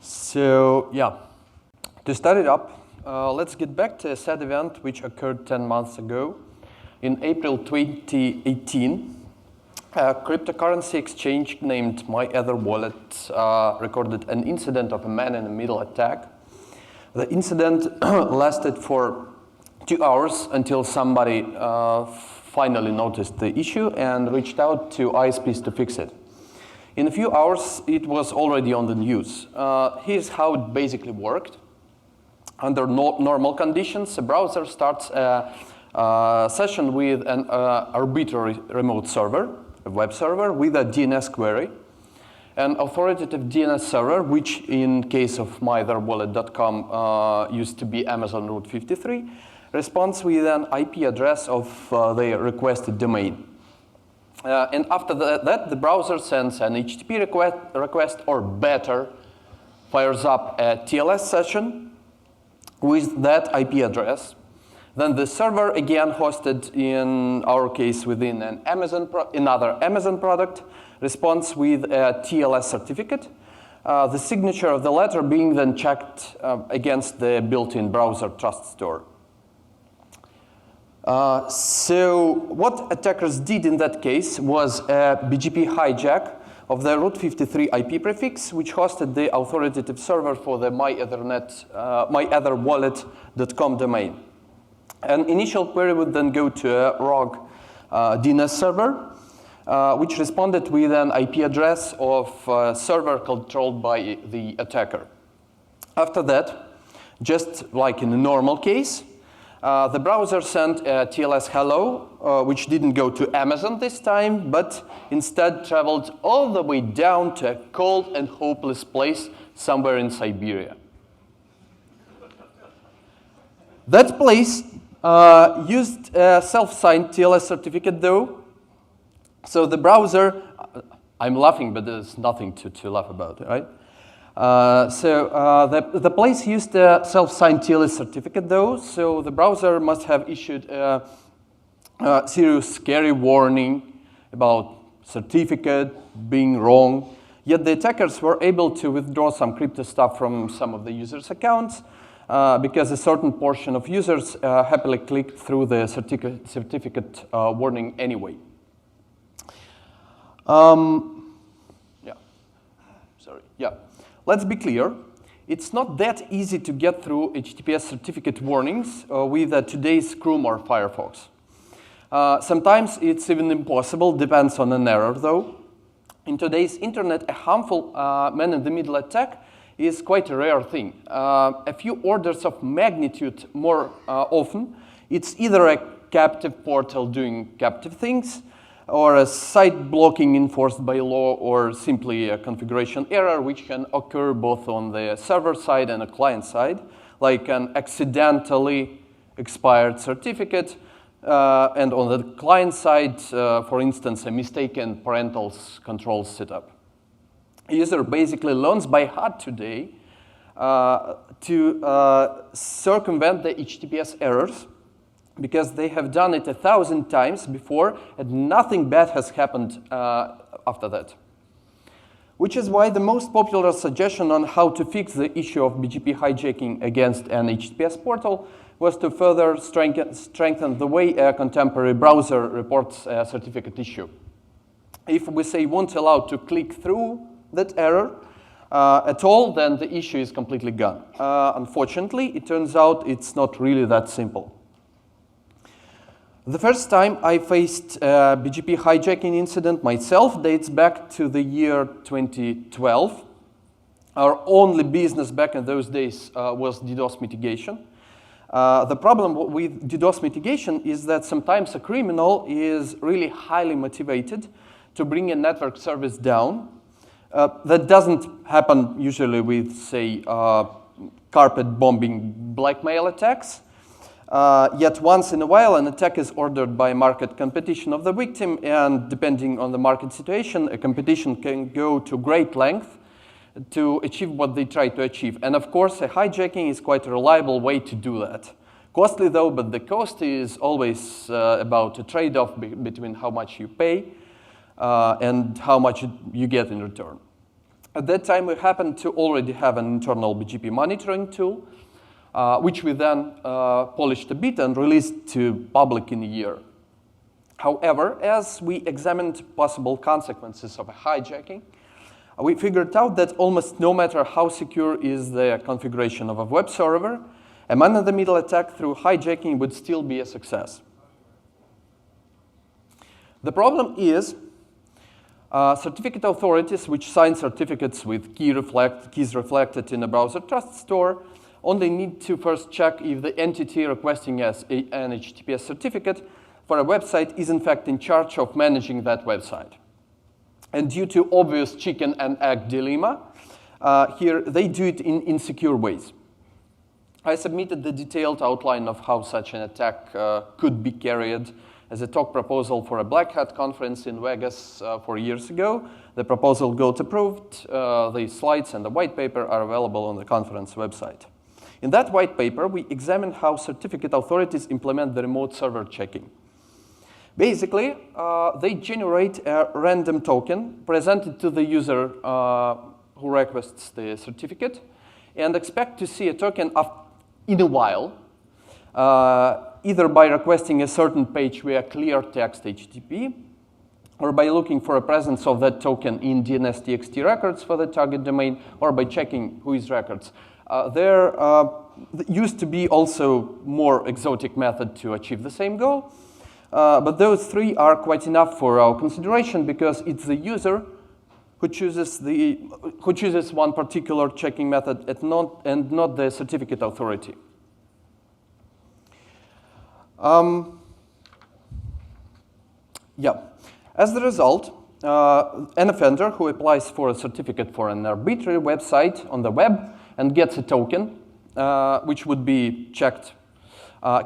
So yeah, to start it up, let's get back to a sad event which occurred 10 months ago. In April 2018, a cryptocurrency exchange named MyEtherWallet recorded an incident of a man-in-the-middle attack. The incident lasted for 2 hours until somebody finally noticed the issue and reached out to ISPs to fix it. In a few hours, it was already on the news. Here's how it basically worked. Under normal conditions, a browser starts a session with an arbitrary remote server, a web server, with a DNS query. An authoritative DNS server, which in case of myetherwallet.com used to be Amazon Route 53, responds with an IP address of the requested domain. And after that, the browser sends an HTTP request, or better, fires up a TLS session with that IP address. Then the server, again hosted in our case within another Amazon product, responds with a TLS certificate, the signature of the letter being then checked against the built-in browser trust store. So what attackers did in that case was a BGP hijack of the Route 53 IP prefix, which hosted the authoritative server for the myetherwallet.com domain. An initial query would then go to a rogue DNS server, which responded with an IP address of a server controlled by the attacker. After that, just like in a normal case, the browser sent a TLS hello, which didn't go to Amazon this time, but instead traveled all the way down to a cold and hopeless place somewhere in Siberia. That place used a self-signed TLS certificate, though. So the browser, I'm laughing, but there's nothing to laugh about, right? The place used a self-signed TLS certificate, though, so the browser must have issued a serious, scary warning about certificate being wrong. Yet the attackers were able to withdraw some crypto stuff from some of the users' accounts because a certain portion of users happily clicked through the certificate warning anyway. Let's be clear, it's not that easy to get through HTTPS certificate warnings with today's Chrome or Firefox. Sometimes it's even impossible, depends on an error though. In today's internet, a harmful man-in-the-middle attack is quite a rare thing. A few orders of magnitude more often, it's either a captive portal doing captive things, or a site blocking enforced by law, or simply a configuration error which can occur both on the server side and the client side, like an accidentally expired certificate, and on the client side, for instance, a mistaken parental controls setup. A user basically learns by heart today to circumvent the HTTPS errors, because they have done it 1,000 times before and nothing bad has happened after that. Which is why the most popular suggestion on how to fix the issue of BGP hijacking against an HTTPS portal was to further strengthen the way a contemporary browser reports a certificate issue. If we say won't allow to click through that error at all, then the issue is completely gone. Unfortunately, it turns out it's not really that simple. The first time I faced a BGP hijacking incident myself dates back to the year 2012. Our only business back in those days was Ddos Mitigation. The problem with Ddos Mitigation is that sometimes a criminal is really highly motivated to bring a network service down. That doesn't happen usually with, say, carpet bombing blackmail attacks. Yet once in a while, an attack is ordered by market competition of the victim, and depending on the market situation, a competition can go to great length to achieve what they try to achieve. And of course, a hijacking is quite a reliable way to do that. Costly though, but the cost is always about a trade-off between how much you pay and how much you get in return. At that time, we happened to already have an internal BGP monitoring tool, which we then polished a bit and released to public in a year. However, as we examined possible consequences of a hijacking, we figured out that almost no matter how secure is the configuration of a web server, a man-in-the-middle attack through hijacking would still be a success. The problem is certificate authorities which sign certificates with keys reflected in a browser trust store only need to first check if the entity requesting an HTTPS certificate for a website is in fact in charge of managing that website. And due to obvious chicken and egg dilemma, here they do it in insecure ways. I submitted the detailed outline of how such an attack could be carried as a talk proposal for a BlackHat conference in Vegas 4 years ago. The proposal got approved. The slides and the white paper are available on the conference website. In that white paper, we examined how certificate authorities implement the remote server checking. Basically, they generate a random token presented to the user who requests the certificate and expect to see a token in a while, either by requesting a certain page via clear text HTTP or by looking for a presence of that token in DNS-TXT records for the target domain, or by checking whois records. There used to be also more exotic method to achieve the same goal. But those three are quite enough for our consideration because it's the user who chooses one particular checking method and not the certificate authority. As a result, an offender who applies for a certificate for an arbitrary website on the web and gets a token, which would be checked,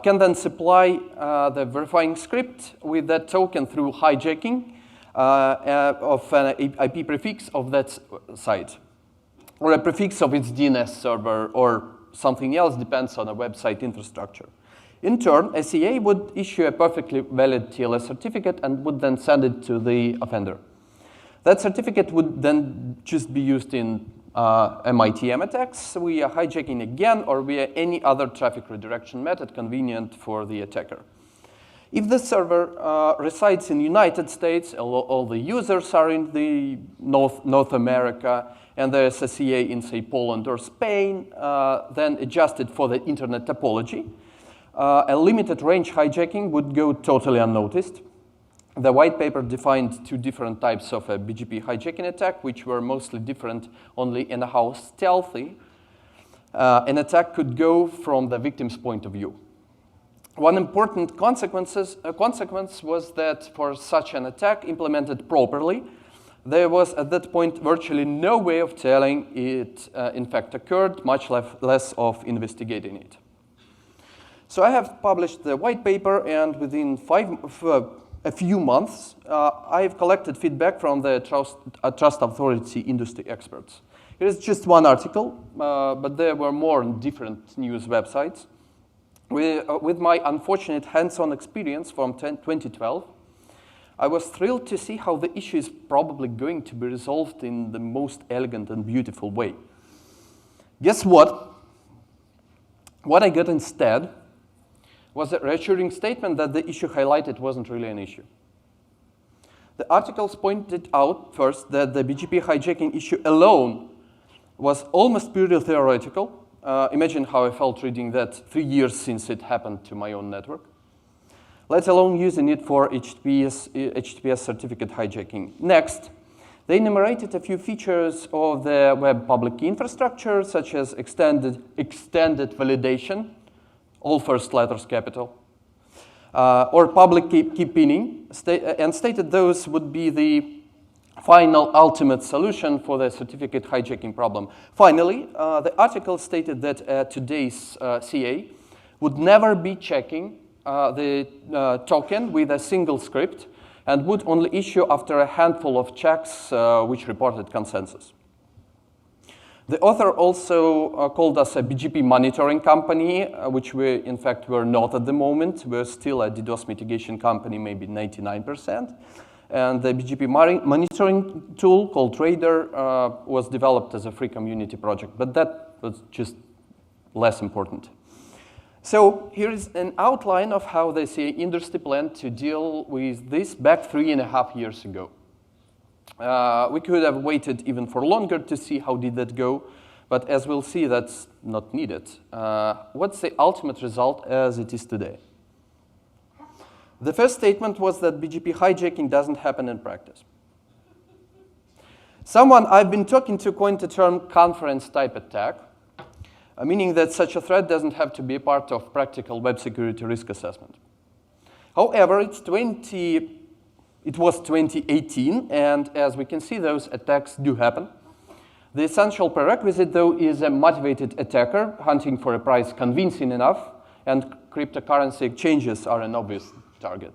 can then supply the verifying script with that token through hijacking of an IP prefix of that site, or a prefix of its DNS server, or something else, depends on a website infrastructure. In turn, a CA would issue a perfectly valid TLS certificate and would then send it to the offender. That certificate would then just be used in MITM attacks via hijacking again, or via any other traffic redirection method convenient for the attacker. If the server resides in the United States, all the users are in the North America, and there's a CA in, say, Poland or Spain, then adjusted for the internet topology, a limited range hijacking would go totally unnoticed. The white paper defined two different types of a BGP hijacking attack, which were mostly different only in how stealthy an attack could go from the victim's point of view. One important consequence was that for such an attack implemented properly, there was at that point virtually no way of telling it in fact occurred, much less of investigating it. So I have published the white paper, and within a few months, I've collected feedback from the trust authority industry experts. Here's just one article, but there were more on different news websites. With my unfortunate hands-on experience from 2012, I was thrilled to see how the issue is probably going to be resolved in the most elegant and beautiful way. Guess what? What I got instead was a reassuring statement that the issue highlighted wasn't really an issue. The articles pointed out first that the BGP hijacking issue alone was almost purely theoretical. Imagine how I felt reading that 3 years since it happened to my own network, let alone using it for HTTPS certificate hijacking. Next, they enumerated a few features of the web public key infrastructure, such as extended validation, all first letters capital, or public key pinning, and stated those would be the final ultimate solution for the certificate hijacking problem. Finally, the article stated that today's CA would never be checking the token with a single script and would only issue after a handful of checks which reported consensus. The author also called us a BGP monitoring company, which we, in fact, were not at the moment. We're still a Ddos mitigation company, maybe 99%. And the BGP monitoring tool called Radar was developed as a free community project, but that was just less important. So here is an outline of how the CA industry planned to deal with this back 3.5 years ago. We could have waited even for longer to see how did that go, but as we'll see, that's not needed. What's the ultimate result as it is today? The first statement was that BGP hijacking doesn't happen in practice. Someone I've been talking to coined the term conference-type attack, meaning that such a threat doesn't have to be a part of practical web security risk assessment. However, it was 2018, and as we can see, those attacks do happen. The essential prerequisite, though, is a motivated attacker hunting for a price convincing enough, and cryptocurrency exchanges are an obvious target.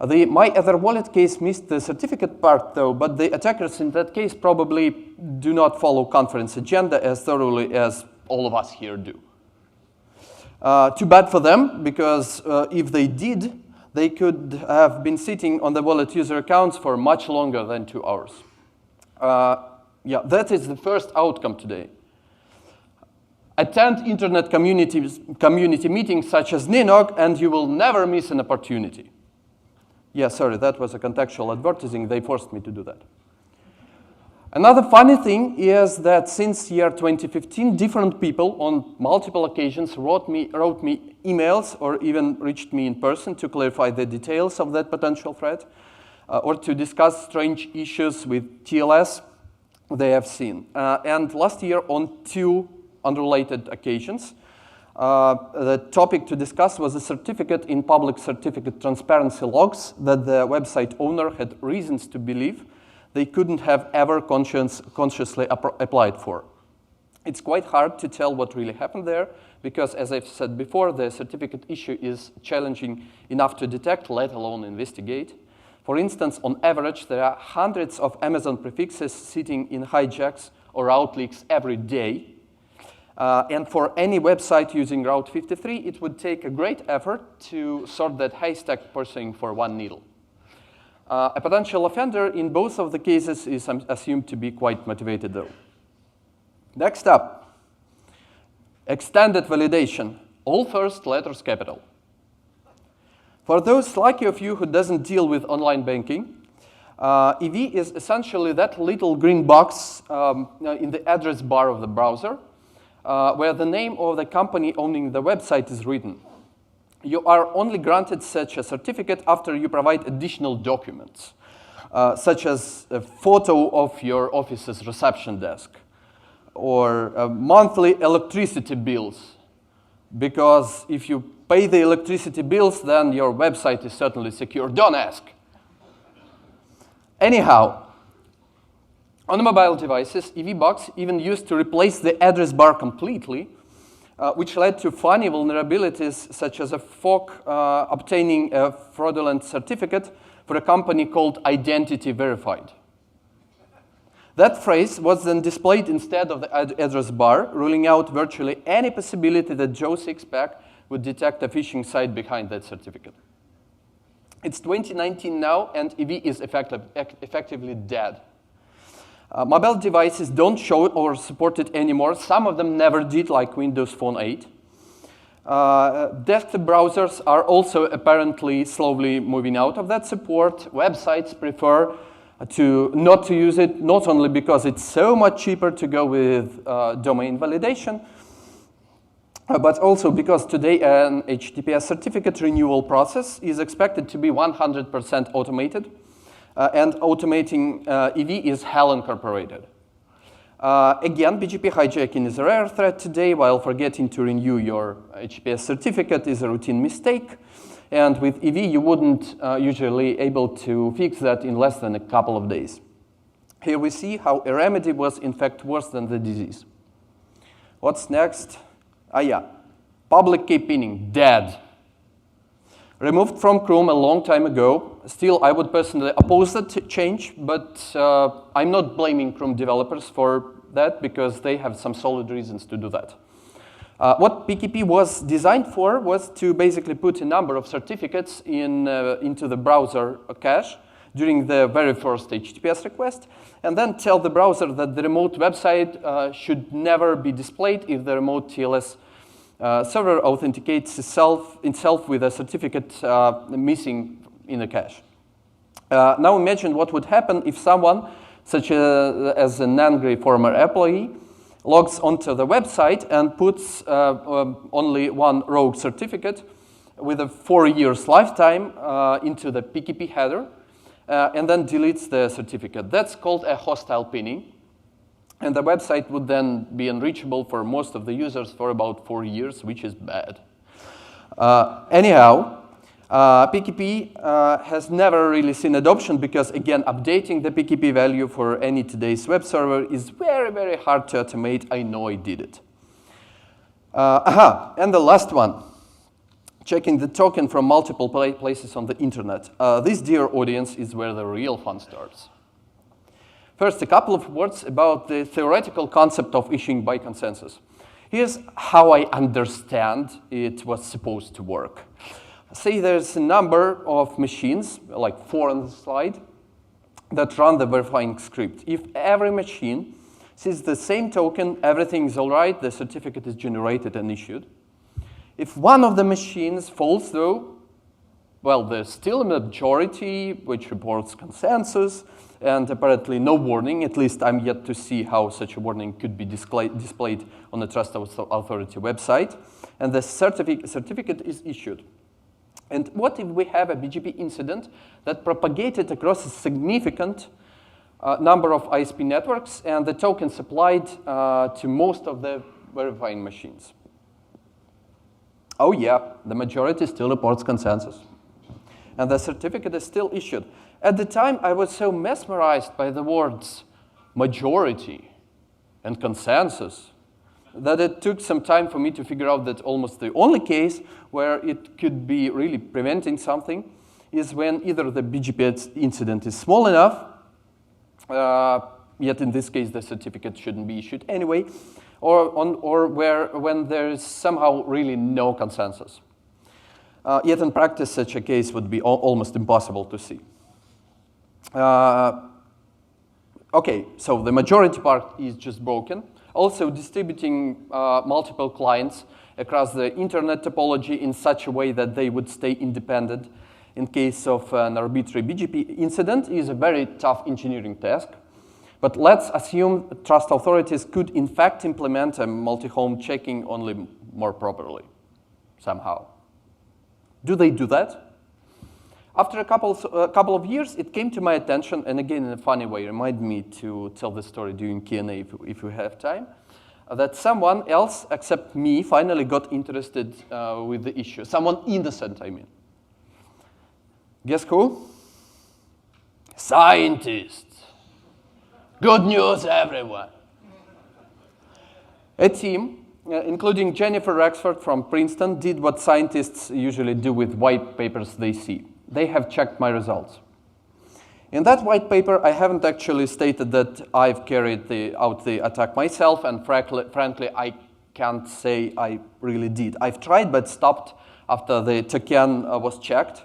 The My Other Wallet case missed the certificate part, though, but the attackers in that case probably do not follow conference agenda as thoroughly as all of us here do. Too bad for them, because if they did, they could have been sitting on the wallet user accounts for much longer than 2 hours. Yeah, that is the first outcome today. Attend internet community meetings such as NANOG, and you will never miss an opportunity. Yeah, sorry, that was a contextual advertising. They forced me to do that. Another funny thing is that since year 2015, different people on multiple occasions wrote me emails or even reached me in person to clarify the details of that potential threat or to discuss strange issues with TLS they have seen. And last year, on 2 unrelated occasions, the topic to discuss was a certificate in public certificate transparency logs that the website owner had reasons to believe they couldn't have ever consciously applied for. It's quite hard to tell what really happened there because, as I've said before, the certificate issue is challenging enough to detect, let alone investigate. For instance, on average, there are hundreds of Amazon prefixes sitting in hijacks or route leaks every day. And for any website using Route 53, it would take a great effort to sort that haystack pursuing for one needle. A potential offender in both of the cases is assumed to be quite motivated, though. Next up, extended validation, all first letters capital. For those lucky of you who doesn't deal with online banking, EV is essentially that little green box in the address bar of the browser where the name of the company owning the website is written. You are only granted such a certificate after you provide additional documents, such as a photo of your office's reception desk or monthly electricity bills, because if you pay the electricity bills, then your website is certainly secure. Don't ask. Anyhow, on mobile devices, EVBox even used to replace the address bar completely, which led to funny vulnerabilities such as a folk obtaining a fraudulent certificate for a company called Identity Verified. That phrase was then displayed instead of the address bar, ruling out virtually any possibility that Joe Sixpack would detect a phishing site behind that certificate. It's 2019 now, and EV is effectively dead. Mobile devices don't show it or support it anymore. Some of them never did, like Windows Phone 8. Desktop browsers are also apparently slowly moving out of that support. Websites prefer not to use it, not only because it's so much cheaper to go with domain validation, but also because today an HTTPS certificate renewal process is expected to be 100% automated. And automating EV is HAL incorporated. Again, BGP hijacking is a rare threat today, while forgetting to renew your HTTPS certificate is a routine mistake. And with EV, you wouldn't usually able to fix that in less than a couple of days. Here we see how a remedy was in fact worse than the disease. What's next? Yeah, public key pinning, dead. Removed from Chrome a long time ago. Still, I would personally oppose that change, but I'm not blaming Chrome developers for that because they have some solid reasons to do that. What PKP was designed for was to basically put a number of certificates into the browser cache, during the very first HTTPS request, and then tell the browser that the remote website should never be displayed if the remote TLS server authenticates itself with a certificate missing in the cache. Now imagine what would happen if someone, such as an angry former employee, logs onto the website and puts only one rogue certificate with a 4 years lifetime into the PGP header, and then deletes the certificate. That's called a hostile pinning. And the website would then be unreachable for most of the users for about 4 years, which is bad. Anyhow, PGP has never really seen adoption because, again, updating the PGP value for any today's web server is very, very hard to automate. I know I did it. And the last one. Checking the token from multiple places on the internet. This, dear audience, is where the real fun starts. First, a couple of words about the theoretical concept of issuing by consensus. Here's how I understand it was supposed to work. Say there's a number of machines, like 4 on the slide, that run the verifying script. If every machine sees the same token, everything is all right, the certificate is generated and issued. If one of the machines falls through, well, there's still a majority which reports consensus and apparently no warning. At least I'm yet to see how such a warning could be displayed on the Trust Authority website. And the certificate is issued. And what if we have a BGP incident that propagated across a significant number of ISP networks and the token supplied to most of the verifying machines? Oh yeah, the majority still reports consensus. And the certificate is still issued. At the time, I was so mesmerized by the words majority and consensus that it took some time for me to figure out that almost the only case where it could be really preventing something is when either the BGP incident is small enough, yet in this case the certificate shouldn't be issued anyway, or when there is somehow really no consensus. Yet in practice, such a case would be almost impossible to see. Okay, so the majority part is just broken. Also, distributing multiple clients across the internet topology in such a way that they would stay independent in case of an arbitrary BGP incident is a very tough engineering task. But let's assume trust authorities could in fact implement a multi-home checking only more properly, somehow. Do they do that? After a couple of years, it came to my attention, and again in a funny way, remind me to tell the story during Q&A if we have time, that someone else except me finally got interested with the issue. Someone innocent, I mean. Guess who? Scientists. Good news, everyone. A team, including Jennifer Rexford from Princeton, did what scientists usually do with white papers they see. They have checked my results. In that white paper, I haven't actually stated that I've carried out the attack myself, and frankly, I can't say I really did. I've tried, but stopped after the token was checked.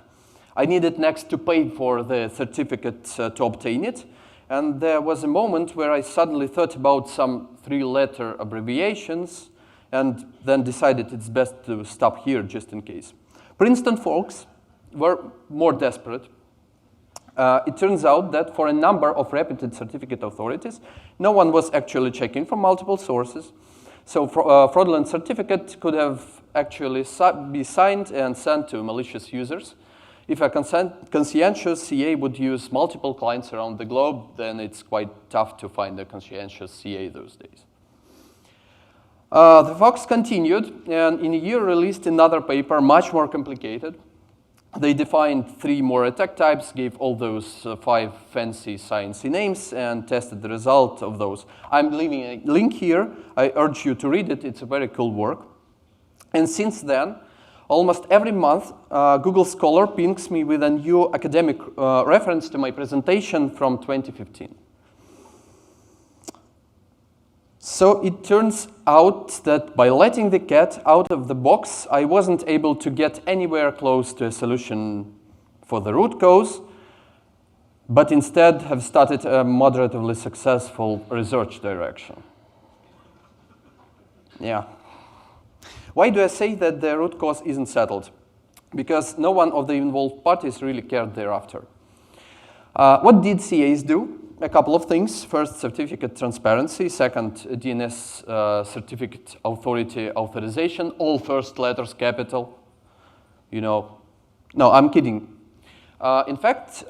I needed next to pay for the certificate to obtain it. And there was a moment where I suddenly thought about some 3-letter abbreviations and then decided it's best to stop here just in case. Princeton folks were more desperate. It turns out that for a number of reputed certificate authorities, no one was actually checking from multiple sources. So fraudulent certificate could have actually be signed and sent to malicious users. If a conscientious CA would use multiple clients around the globe, then it's quite tough to find a conscientious CA those days. The folks continued, and in a year released another paper, much more complicated. They defined 3 more attack types, gave all those 5 fancy sciencey names, and tested the result of those. I'm leaving a link here. I urge you to read it. It's a very cool work. And since then, almost every month, Google Scholar pings me with a new academic reference to my presentation from 2015. So it turns out that by letting the cat out of the box, I wasn't able to get anywhere close to a solution for the root cause. but instead have started a moderately successful research direction. Yeah. Why do I say that the root cause isn't settled? Because no one of the involved parties really cared thereafter. What did CAs do? A couple of things. First, certificate transparency. Second, DNS certificate authority authorization. All first letters capital. You know, no, I'm kidding. In fact,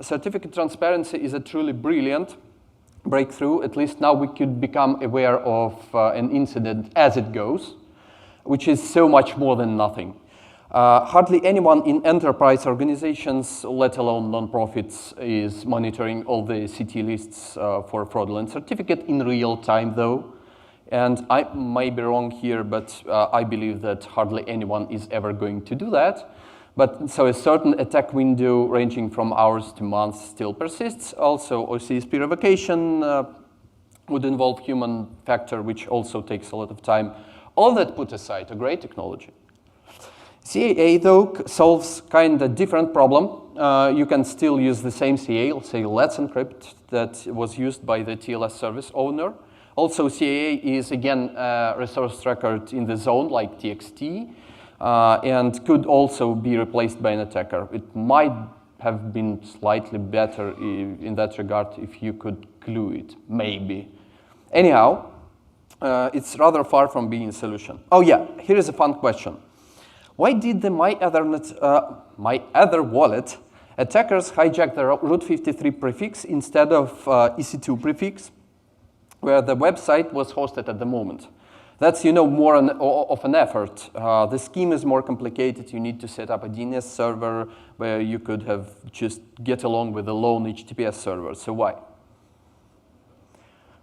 certificate transparency is a truly brilliant breakthrough. At least now we could become aware of an incident as it goes, which is so much more than nothing. Hardly anyone in enterprise organizations, let alone nonprofits, is monitoring all the CT lists for fraudulent certificate in real time, though. And I might be wrong here, but I believe that hardly anyone is ever going to do that. But so a certain attack window ranging from hours to months still persists. Also, OCSP revocation would involve human factor, which also takes a lot of time. All that put aside, a great technology. CAA, though, solves kind of different problem. You can still use the same CA, let's say Let's Encrypt, that was used by the TLS service owner. Also, CAA is, again, a resource record in the zone, like TXT, and could also be replaced by an attacker. It might have been slightly better in that regard if you could glue it, maybe. Anyhow, it's rather far from being a solution. Oh yeah, here is a fun question. Why did the My Other Wallet attackers hijack the root 53 prefix instead of EC2 prefix, where the website was hosted at the moment? That's, you know, more of an effort. The scheme is more complicated. You need to set up a DNS server where you could have just get along with a lone HTTPS server. So why?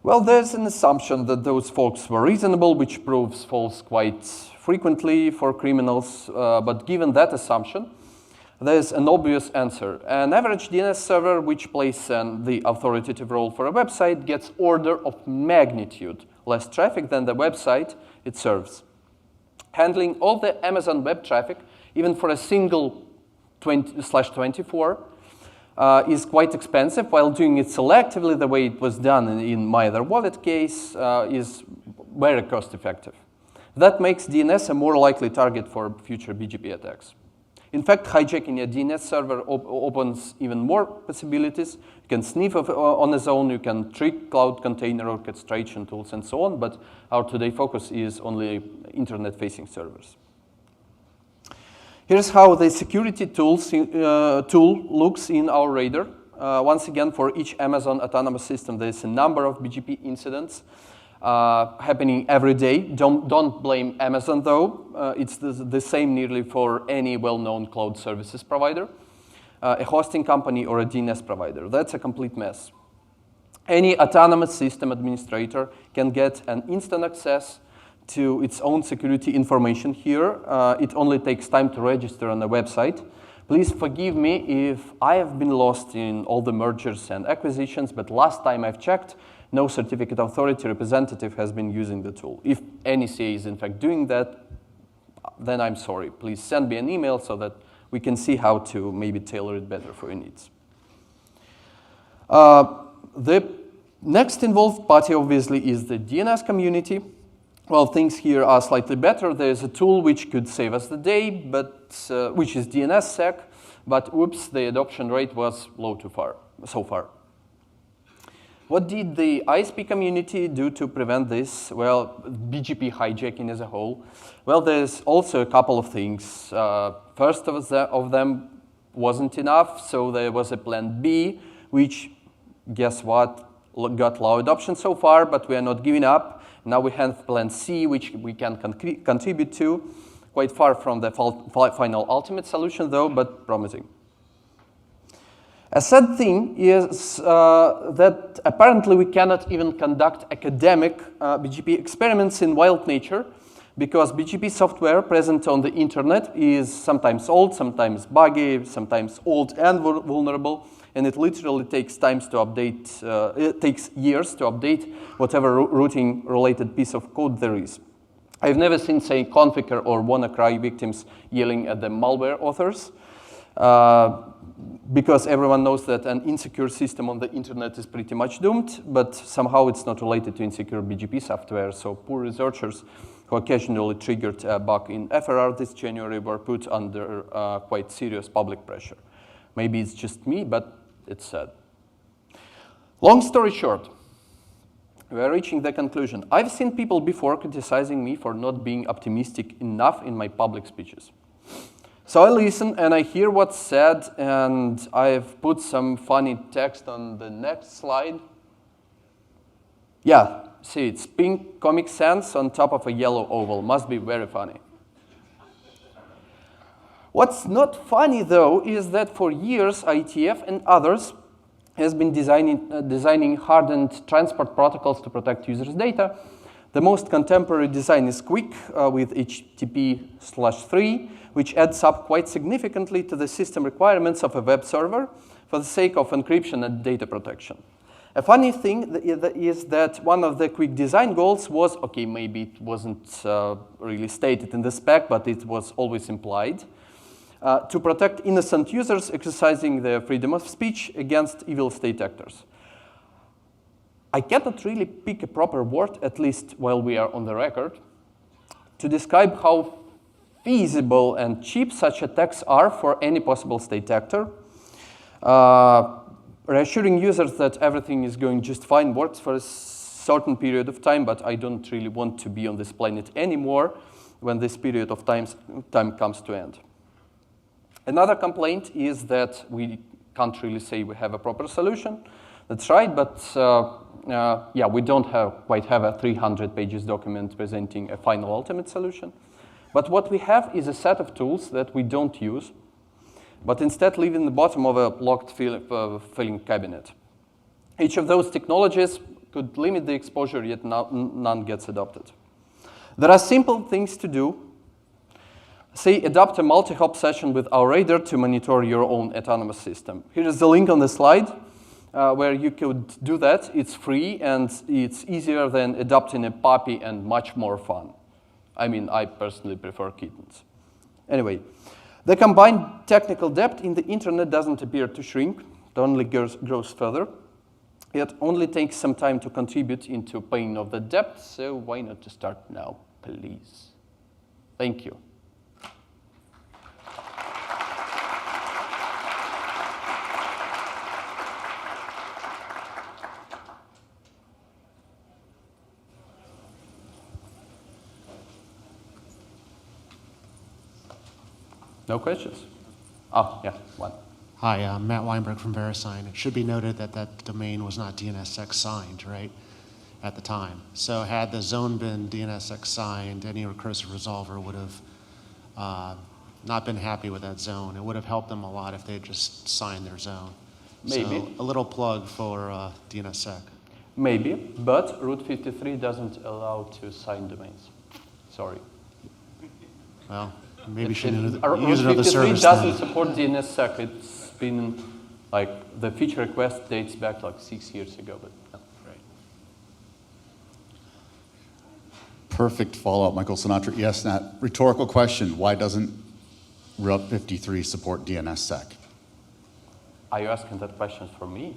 Well, there's an assumption that those folks were reasonable, which proves false quite frequently for criminals. But given that assumption, there's an obvious answer. An average DNS server which plays the authoritative role for a website gets order of magnitude less traffic than the website it serves. Handling all the Amazon web traffic, even for a single /24, is quite expensive, while doing it selectively the way it was done in My Other Wallet case is very cost effective. That makes DNS a more likely target for future BGP attacks. In fact, hijacking a DNS server opens even more possibilities. You can sniff on its own, you can trick cloud container orchestration tools and so on, but our today focus is only internet-facing servers. Here's how the security tool looks in our radar. Once again, for each Amazon autonomous system, there's a number of BGP incidents happening every day. Don't blame Amazon, though. It's the same nearly for any well-known cloud services provider, a hosting company, or a DNS provider. That's a complete mess. Any autonomous system administrator can get an instant access to its own security information here. It only takes time to register on the website. Please forgive me if I have been lost in all the mergers and acquisitions, but last time I've checked, no certificate authority representative has been using the tool. If any CA is in fact doing that, then I'm sorry. Please send me an email so that we can see how to maybe tailor it better for your needs. The next involved party, obviously, is the DNS community. Well, things here are slightly better. There's a tool which could save us the day, but which is DNSSEC, but oops, the adoption rate was low so far. What did the ISP community do to prevent this? Well, BGP hijacking as a whole. Well, there's also a couple of things. First of them wasn't enough, so there was a plan B, which, guess what, got low adoption so far, but we are not giving up. Now we have plan C, which we can contribute to. Quite far from the final ultimate solution, though, but promising. A sad thing is that apparently we cannot even conduct academic BGP experiments in wild nature, because BGP software present on the internet is sometimes old, sometimes buggy, sometimes old and vulnerable, and it literally takes times to update, it takes years to update whatever routing-related piece of code there is. I've never seen, say, Configure or WannaCry victims yelling at the malware authors. because everyone knows that an insecure system on the internet is pretty much doomed, but somehow it's not related to insecure BGP software. So poor researchers who occasionally triggered a bug in FRR this January were put under quite serious public pressure. Maybe it's just me, but it's sad. Long story short, we are reaching the conclusion. I've seen people before criticizing me for not being optimistic enough in my public speeches. So I listen and I hear what's said, and I've put some funny text on the next slide. Yeah, see, it's pink Comic Sans on top of a yellow oval. Must be very funny. What's not funny, though, is that for years, IETF and others has been designing hardened transport protocols to protect users' data. The most contemporary design is QUIC with HTTP/3, which adds up quite significantly to the system requirements of a web server for the sake of encryption and data protection. A funny thing is that one of the QUIC design goals was, okay, maybe it wasn't really stated in the spec, but it was always implied, to protect innocent users exercising their freedom of speech against evil state actors. I cannot really pick a proper word, at least while we are on the record, to describe how feasible and cheap such attacks are for any possible state actor. Reassuring users that everything is going just fine works for a certain period of time, but I don't really want to be on this planet anymore when this period of time comes to end. Another complaint is that we can't really say we have a proper solution. That's right, but yeah, we don't quite have a 300 pages document presenting a final ultimate solution. But what we have is a set of tools that we don't use, but instead live in the bottom of a locked filing cabinet. Each of those technologies could limit the exposure, yet none gets adopted. There are simple things to do. Say, adopt a multi-hop session with our radar to monitor your own autonomous system. Here is the link on the slide where you could do that. It's free, and it's easier than adopting a puppy and much more fun. I mean, I personally prefer kittens. Anyway, the combined technical debt in the internet doesn't appear to shrink. It only grows further. It only takes some time to contribute into paying off the debt, so why not to start now, please? Thank you. No questions? Oh, yeah, one. Hi, I'm Matt Weinberg from VeriSign. It should be noted that that domain was not DNSSEC signed, right, at the time. So had the zone been DNSSEC signed, any recursive resolver would have not been happy with that zone. It would have helped them a lot if they had just signed their zone. Maybe. So a little plug for DNSSEC. Maybe, but Route 53 doesn't allow to sign domains. Sorry. Well, maybe you should use Route another 53 service. doesn't support DNSSEC. It's been, like, the feature request dates back like 6 years ago, but no. Right. Perfect follow-up, Michael Sinatra. Yes, Nat, rhetorical question. Why doesn't Route 53 support DNSSEC? Are you asking that question for me?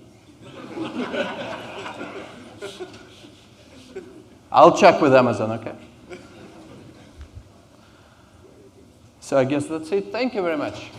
I'll check with Amazon, okay? So I guess that's it. Thank you very much.